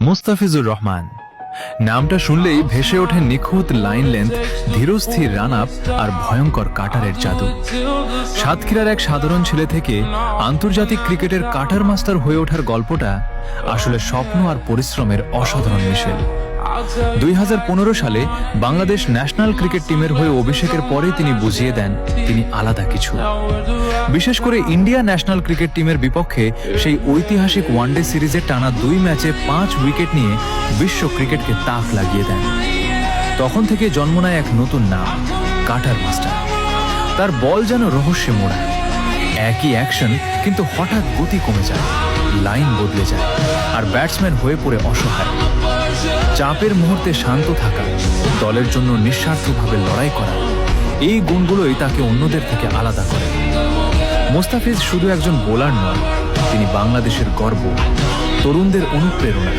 মুস্তাফিজুর রহমান নামটা শুনলেই ভেসে ওঠে নিখুঁত লাইন লেন্থ, ধীরস্থির রান আপ আর ভয়ঙ্কর কাটারের জাদু। সাতক্ষীরার এক সাধারণ ছেলে থেকে আন্তর্জাতিক ক্রিকেটের কাটার মাস্টার হয়ে ওঠার গল্পটা আসলে স্বপ্ন আর পরিশ্রমের অসাধারণ মিশেল। 2015 সালে বাংলাদেশ ন্যাশনাল ক্রিকেট টিমের হয়ে অভিষেকের পরে তিনি বুঝিয়ে দেন তিনি আলাদা কিছু। বিশেষ করে ইন্ডিয়া ন্যাশনাল ক্রিকেট টিমের বিপক্ষে সেই ঐতিহাসিক ওয়ানডে সিরিজে টানা 2 ম্যাচে 5 উইকেট নিয়ে বিশ্ব ক্রিকেটকে তাক লাগিয়ে দেন। তখন থেকে জন্ম নেয় এক নতুন নাম, কাটার মাস্টার। তার বল যেন রহস্যে মোড়া, একই অ্যাকশন কিন্তু হঠাৎ গতি কমে যায়, লাইন বদলে যায় আর ব্যাটসম্যান হয়ে পড়ে অসহায়। চাপের মুহূর্তে শান্ত থাকা, দলের জন্য নিঃস্বার্থভাবে লড়াই করা, এই গুণগুলোই তাকে অন্যদের থেকে আলাদা করে। মোস্তাফিজ শুধু একজন বোলার নন, তিনি বাংলাদেশের গর্ব, তরুণদের অনুপ্রেরণা।